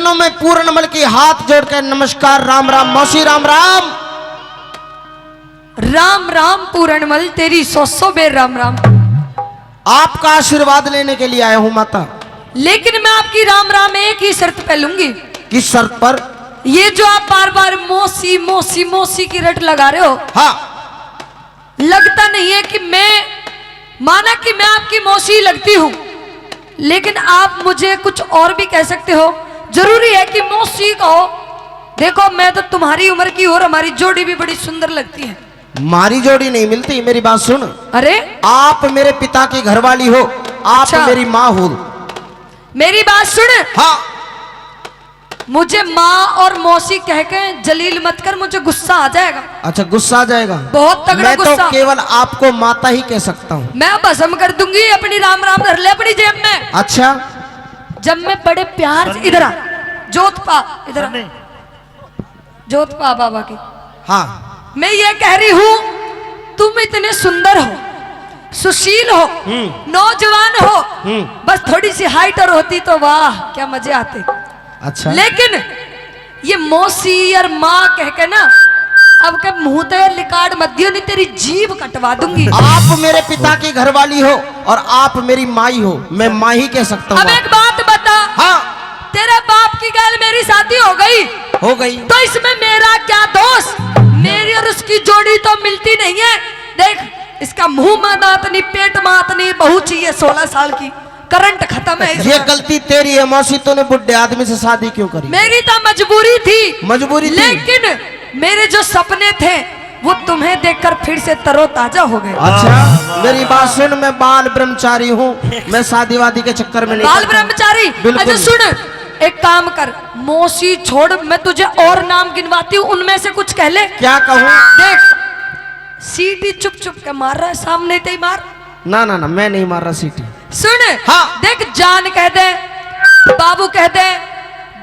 चरणों में पूर्णमल की हाथ जोड़कर नमस्कार। राम राम मौसी, राम राम। राम राम पूरणमल, तेरी 100 बेर राम राम। आपका आशीर्वाद लेने के लिए आया हूँ माता। लेकिन मैं आपकी राम राम एक ही शर्त पे लूंगी। किस शर्त पर? ये जो आप बार बार मौसी मौसी मौसी की रट लगा रहे हो, हाँ, लगता नहीं है कि माना कि मैं आपकी मौसी लगती हूँ, लेकिन आप मुझे कुछ और भी कह सकते हो। जरूरी है कि मौसी कहो? देखो, मैं तो तुम्हारी उम्र की और हमारी जोड़ी भी बड़ी सुंदर लगती है। मारी जोड़ी नहीं मिलती, मेरी बात सुन। अरे, आप मेरे पिता की घरवाली हो, आप अच्छा। मेरी माँ हो। मेरी बात सुन। हाँ, मुझे माँ और मौसी कह के जलील मत कर, मुझे गुस्सा आ जाएगा। अच्छा, गुस्सा आ जाएगा? बहुत तगड़ा मैं गुस्सा। तो केवल आपको माता ही कह सकता हूँ। मैं भस्म कर दूंगी। अपनी राम राम धर ले अपनी जेब में। अच्छा, जब मैं बड़े प्यार से इधर आ, जोत पा इधर आ, जोत पा बाबा की। हाँ, मैं ये कह रही हूँ, तुम इतने सुंदर हो, सुशील हो, नौजवान हो, बस थोड़ी सी हाइट और होती तो वाह क्या मजे आते। अच्छा, लेकिन ये मौसी और माँ कह के ना, अब के मुंह ते लिकाड़ मत दियो, नहीं तेरी जीभ कटवा दूंगी। आप मेरे पिता की घरवाली हो और आप मेरी माई हो, मैं माँ ही कह सकता हूँ। अब एक बात बता। हाँ, तेरे बाप की गैल मेरी शादी हो गई, हो गई तो इसमें मेरा क्या दोष? मेरी और उसकी जोड़ी तो मिलती नहीं है। देख, इसका मुंह मात नहीं, पेट मात नहीं, बहू चाहिए 16 साल की, करंट खत्म है। ये गलती तेरी है मौसी, तूने बुढ़े आदमी से शादी क्यों करी? मेरी तो मजबूरी थी। मजबूरी थी। लेकिन मेरे जो सपने थे वो तुम्हें देखकर फिर से तरोताजा हो गए। अच्छा, मेरी बात सुन, मैं बाल ब्रह्मचारी हूँ, मैं शादी वादी के चक्कर में नहीं बाल पड़ता। ब्रह्मचारी? बिल्कुल। अच्छा सुन, एक काम कर, मौसी छोड़, मैं तुझे और नाम गिनवाती हूँ, उनमें से कुछ कह ले। क्या कहूँ? देख, सीटी चुप चुप के मार रहा है, सामने ते ही मार। ना ना ना, मैं नहीं मार रहा सीटी। सुन, हाँ। देख, जान कह दे, बाबू कह दे,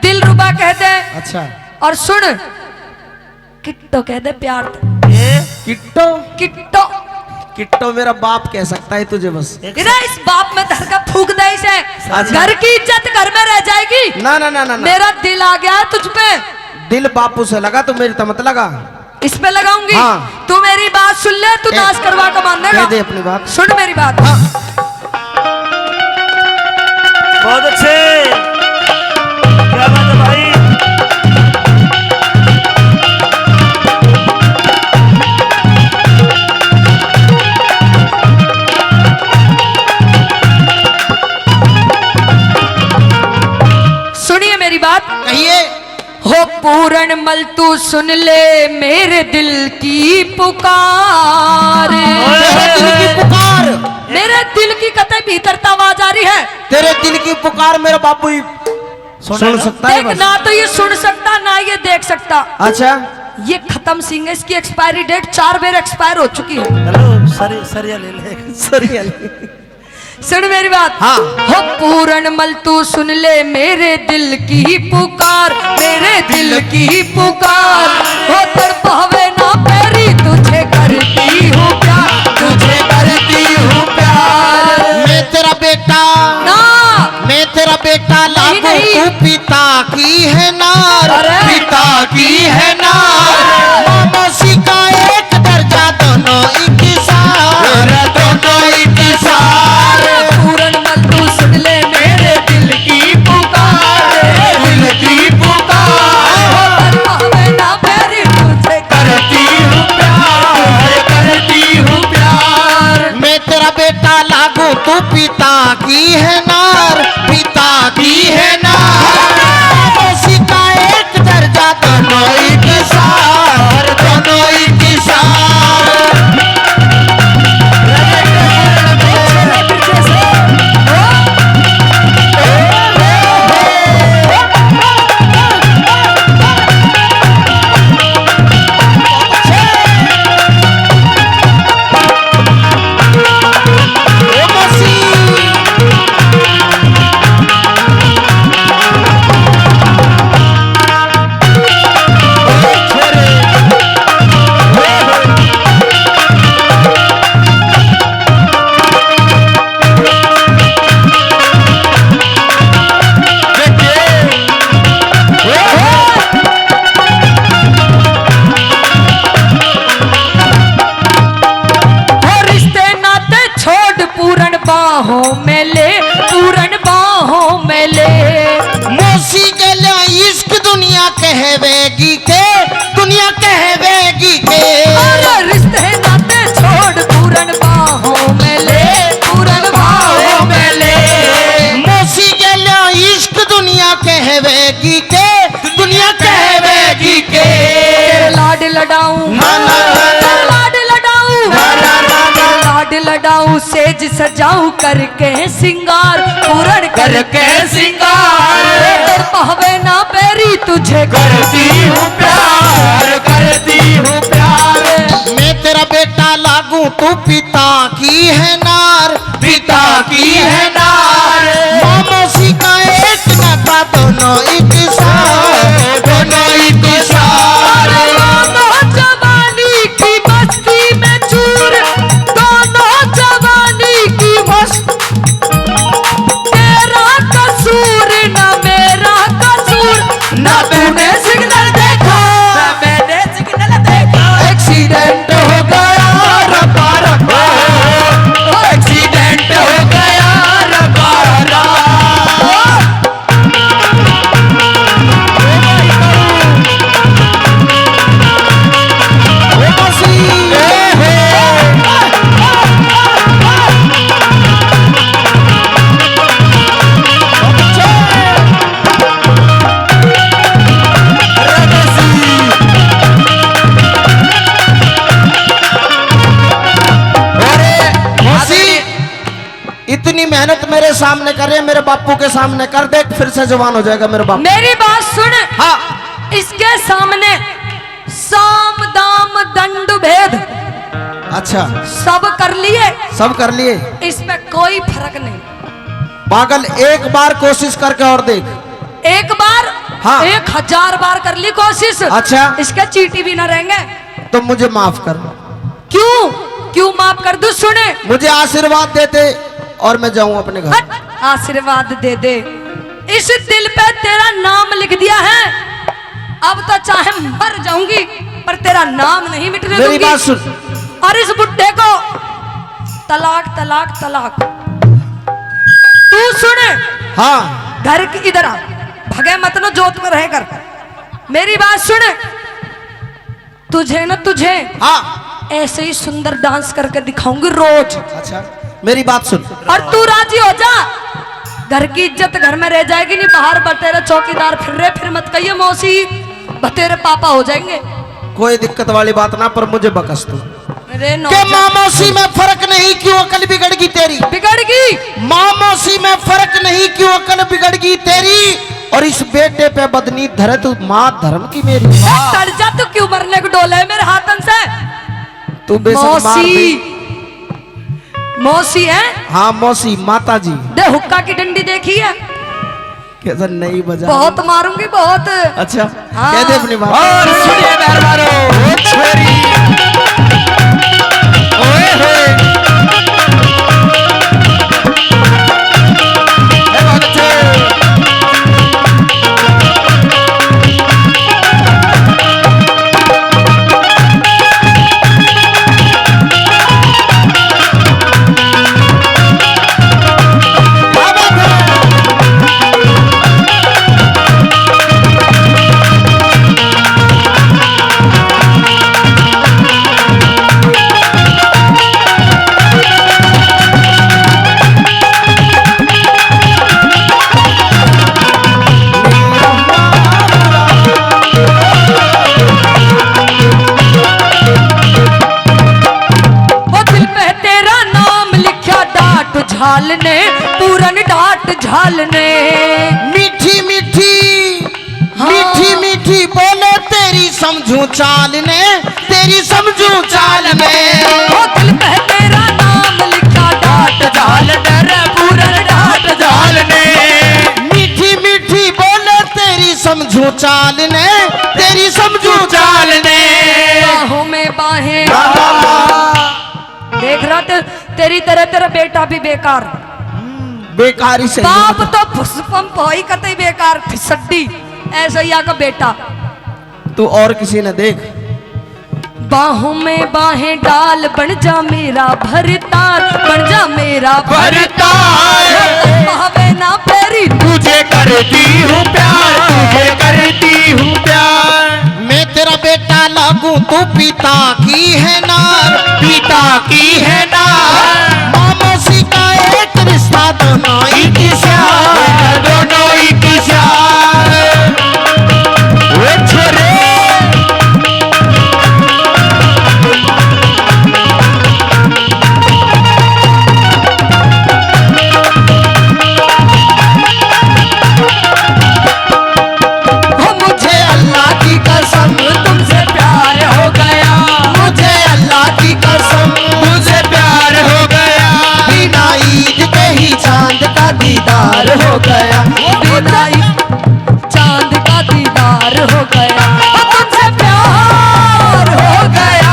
दिलरुबा कह दे, अच्छा, और सुन, किट्टो कह दे प्यार से। किट्टो? किट्टो किट्टो मेरा बाप कह सकता है तुझे बस। इस बाप में धर का फूक दे इसे। अच्छा। घर की इज्जत घर में रह जाएगी। ना ना ना ना ना। मेरा दिल आ गया है तुझ पे। दिल बापू से लगा तो मेरी तो मत लगा। इस पे लगाऊंगी। हाँ। तू मेरी बात सुन ले, तू नाश करवा के मानेगा। कह दे अपनी बात। सुन मेरी बात। हाँ। बहुत अच्छे, क्या बात है भाई। सुनिए मेरी बात। कहिए। हो पूरणमल, तू सुन ले मेरे दिल की पुकार। तेरे दिल की पुकार, मेरे दिल की कतई भीतर आवाज आ रही है। तेरे दिल की पुकार मेरा बापू ही सुन सकता है देख, बस। ना तो ये सुन सकता ना ये देख सकता। अच्छा, ये खत्म सिंह है, इसकी एक्सपायरी डेट 4 बार एक्सपायर हो चुकी है। हेलो, सरिया ले ले। सरिया। सुन मेरी बात। हाँ। हो पूरणमल, तू सुन ले मेरे दिल की पुकार, मेरे दिल की पुकार। हो तड़पावे ना पैरी, तुझे करती हूँ प्यार, तुझे करती हूँ प्यार। मैं तेरा बेटा ना, मैं तेरा बेटा लागू, नहीं। तू पिता की है नार, अरे। पिता की है नार। मौसी का एक दर्जा, दोनों एक सार, दोनों एक सार। पूरणमल, तू सुन ले मेरे दिल की पुकार, दिल की पुकार, हो तड़पावे ना पैरी, तुझे करती हूँ प्यार, करती हूँ प्यार। मैं तेरा बेटा लागू, तू पिता की है नार, पिता की है नार। मौसी का एक दर्जा, दोनों एक सार। कहवेगी के, दुनिया कहवेगी के। अरे रिश्ते नाते छोड़ पूरन बाहों में ले, पूरन बाहों में ले। मौसी गेल्या इश्क दुनिया कहवेगी के, दुनिया कहवेगी के। लाड लडाऊं, ना, ना, ना, ना। लाड लडाऊं, ना, ना, ना, ना। लाड लडाऊं, सेज सजाऊं करके सिंगार, पूरन करके सिंगार। तेरे पहवे ना पैरी तुझे करती हूँ प्यार, करती हूँ प्यार। मैं तेरा बेटा लागू, तू पिता की है नार, पिता की है नार। माँ मौसी का एक नाता, दोनों एक साथ, दोनों एक साथ। दोनों जवानी की मस्ती में चूर, दोनों जवानी की मस्ती। तेरा कसूर न मेरा कसूर, न तूने सिग्नल देखा न मैंने सिग्नल देखा। एक्सीडेंट हो गया रब्बा रब्बा, एक्सीडेंट हो गया रब्बा रब्बा। ओ मौसी, इतनी मेहनत मेरे सामने कर रहे, मेरे बापू के सामने कर दे, फिर से जवान हो जाएगा मेरा बापू। मेरी बात सुन, हाँ, इसके सामने साम दाम दंड भेद अच्छा, सब कर लिए, सब कर लिए। इसमें कोई फर्क नहीं। पागल, एक बार कोशिश करके और देख। एक बार, हाँ। 1000 बार कर ली कोशिश, अच्छा। इसके चीटी भी ना रहेंगे। तो मुझे माफ कर, क्यों क्यों माफ कर दूं? सुने, मुझे आशीर्वाद देते और मैं जाऊं अपने घर। हट, आशीर्वाद दे दे। इस दिल पे तेरा नाम लिख दिया है, अब तो चाहे मर जाऊंगी पर तेरा नाम नहीं मिटने दूंगी। मेरी बात सुन। और इस बुड्ढे को तलाक तलाक तलाक। तू सुने, हाँ, घर की इधर आ, भगे मत न, जोत में रह कर। मेरी बात सुने, तुझे न तुझे हाँ, ऐसे ही सुंदर डांस करके दिखाऊंगी रोज। अच्छा, मेरी बात सुन। और तू राजी हो जा, घर की इज्जत घर में रह जाएगी, नहीं बाहर बतेरे चौकीदार फिर रहे, फिर मत कहिए मौसी बतेरे पापा हो जाएंगे। कोई दिक्कत वाली बात ना, पर मुझे बकस तू अरे के माँ मौसी में फर्क नहीं, क्यों अकल बिगड़ गई तेरी? बिगड़ गई। माँ मौसी में फर्क नहीं, क्यों अकल बिगड़ गई तेरी? और इस बेटे पे बदनी धरे तू, माँ धर्म की मेरी। चढ़ जा, तू क्यों मरने को डोले मेरे हाथन से? तू बेशक मार मौसी, दे। मौसी है? हाँ मौसी, माता जी। दे हुक्का की डंडी देखी है? कैसा नहीं बजा? बहुत मारूंगी बहुत। अच्छा, हाँ। कह दे अपनी बात। और सुनिए मेहरबानों, छोरी ओए होए, हे बहुत अच्छे। झाल ने, पूरन डाट झाल ने। मीठी मीठी, हाँ। मीठी मीठी बोले तेरी समझू चाल ने, तेरी समझू चाल ने। ओ दिल पे तेरा नाम लिखा डाट झाल ने रे, पूरन डाट झाल ने। मीठी मीठी बोले तेरी समझू चाल ने, तेरी समझू चाल ने। बाहों में बाहें, देख रहा तेरी तरह तेरा बेटा भी बेकार। बेकारी से बाप तो पुष्पम पोई कतई बेकार, फिसड्डी ऐसा ही का बेटा। तू और किसी ने देख। बाहों में बाहें डाल, बन जा मेरा भरतार, बन जा मेरा भरतार। भावे ना पेरी, तुझे करती हूँ प्यार, तुझे करती हूँ प्यार। लागू तू पिता की है नार, पिता की है नार। माँ मौसी का एक रिश्ता दोनों ही की शान, दोनों ही की शान। ओ छोरे दीदार हो गया, चांद का दीदार हो गया, तुमसे प्यार हो गया,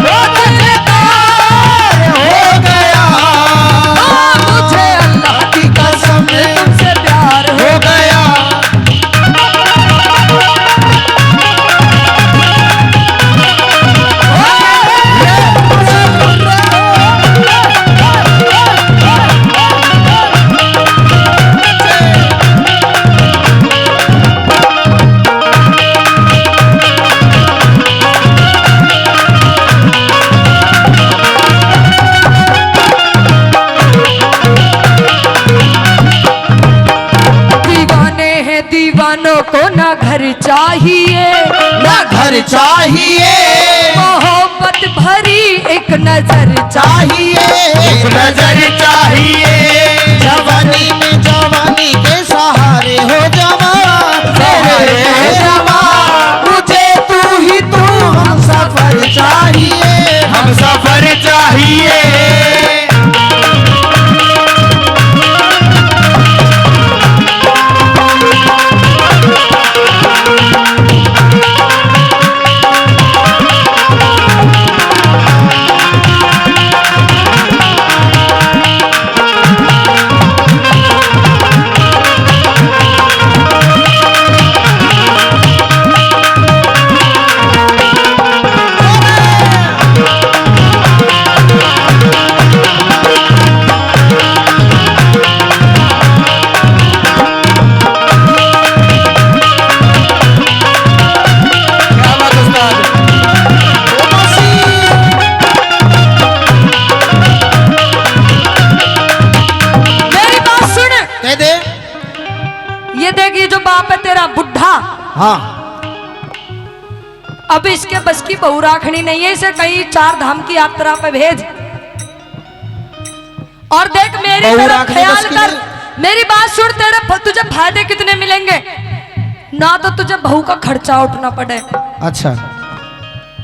तुझसे प्यार हो गया। मुझे अल्लाह की कसम तुमसे प्यार हो गया। दीवानों को ना घर चाहिए, ना घर चाहिए, मोहब्बत भरी एक नजर चाहिए, एक नजर चाहिए। जवानी में जवानी के सहारे हो जवान, सहारे हो जवान। मुझे तू ही तू, हम सफर चाहिए, हम सफर चाहिए। हाँ, अब इसके बस की बहू राखनी नहीं है, इसे कहीं 4 धाम की यात्रा पे भेज। और देख मेरी तरफ ख्याल कर, मेरी बात सुन, तेरे तुझे फायदे कितने मिलेंगे ना, तो तुझे बहू का खर्चा उठना पड़े, अच्छा,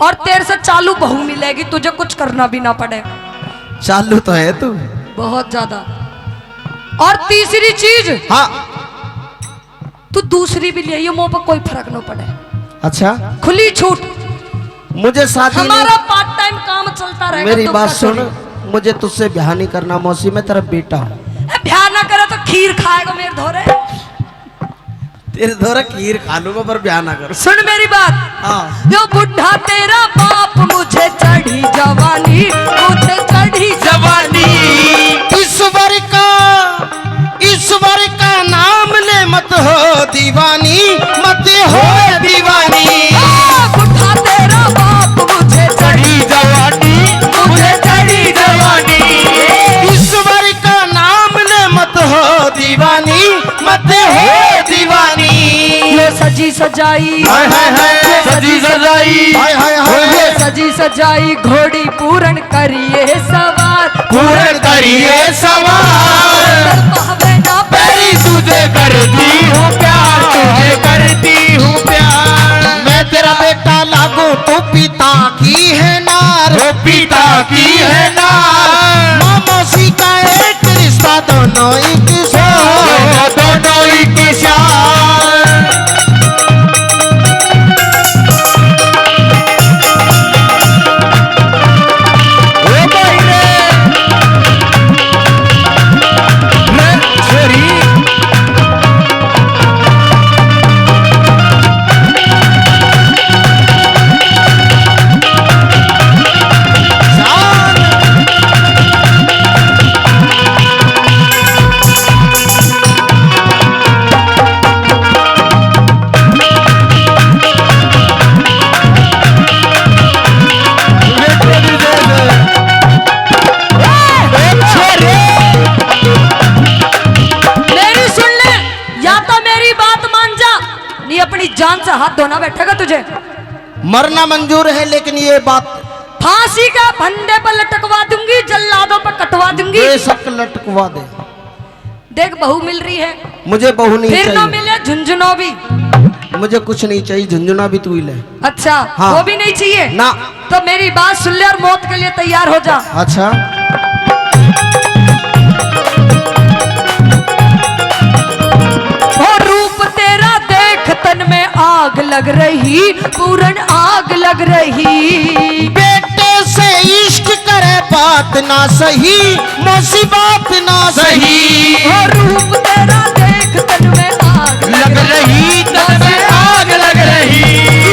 और तेरे से चालू बहू मिलेगी, तुझे कुछ करना भी ना पड़े। चालू तो है तू बहुत ज्यादा। और तीसरी चीज, हाँ, तू दूसरी भी ले, मुंह पर कोई फर्क न पड़े। अच्छा, खुली छूट, मुझे शादी हमारा पार्ट टाइम काम चलता रहेगा। मेरी बात सुन, मुझे तुझसे ब्याह नहीं करना मौसी, मैं तेरा बेटा हूँ। ब्याह ना करे तो खीर खाएगा मेरे धोरे। तेरे धोरे खीर खा लूंगा पर ब्याह ना करो। सुन मेरी बात, हाँ, यो बुढ़ा तेरा बाप, मुझे चढ़ी जवानी, मुझे चढ़ी जवानी। ईश्वर का नाम ले, मत हो दीवानी, मत हो दीवानी। बुढ़ा तेरा बाप, मुझे चढ़ी जवानी, मुझे चढ़ी जवानी। ईश्वर का नाम ले, मत हो दीवानी, मत हो दीवानी। ये सजी सजाई, हाय हाय हाय, सजी सजाई, हाय हाय हाय, सजी सजाई घोड़ी पूरन करिए सवार, पूरन करिए सवार। तेरी तुझे करती हूँ प्यार, तुझे करती हूँ प्यार। मैं तेरा बेटा लागू तू पिता की है नार, वो पिता की है नार। माँ मौसी का एक रिश्ता दोनों ही की शान, दोनों ही की शान। ओ भाई रे छोरी, शान। ये अपनी जान से हाथ धोना बैठेगा तुझे? मरना मंजूर है, लेकिन ये बात फांसी का फंदे पर लटकवा दूंगी, जल्लादों पर कटवा दूंगी। बेशक लटकवा दे। देख बहू मिल रही है, मुझे बहू नहीं फिर न चाहिए, मिले झुंझुनो भी। मुझे कुछ नहीं चाहिए, झुंझुना भी तू ही ले। अच्छा हाँ। वो भी नहीं चाहिए ना। तो मेरी बात सुन ले और मौत के लिए तैयार हो जा। अच्छा और रूप तेरा देख तन में आग लग रही, पूरन आग लग रही। बेटे से इश्क करे बात ना सही, मौसी बात ना सही। और रूप तेरा देख तन में आग लग रही, तन में आग लग रही।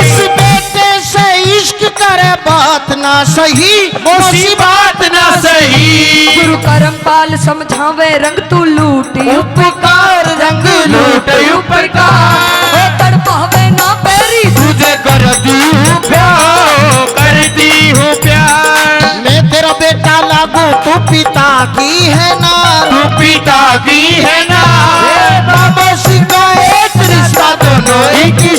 इस बेटे से इश्क करे बात ना सही, मौसी बात ना सही। गुरु करम पाल समझावे रंग तू लूटी, उपकार रंग लूट उपकार, ओ तड़पावे ना पैरी। तुझे कर दी हूँ प्यार, करती हूँ प्यार। मैं तेरा बेटा लागू, तू पिता की है नार। तू पिता की है ना, बाबा सिखाए रिश्ता दोनों एक ही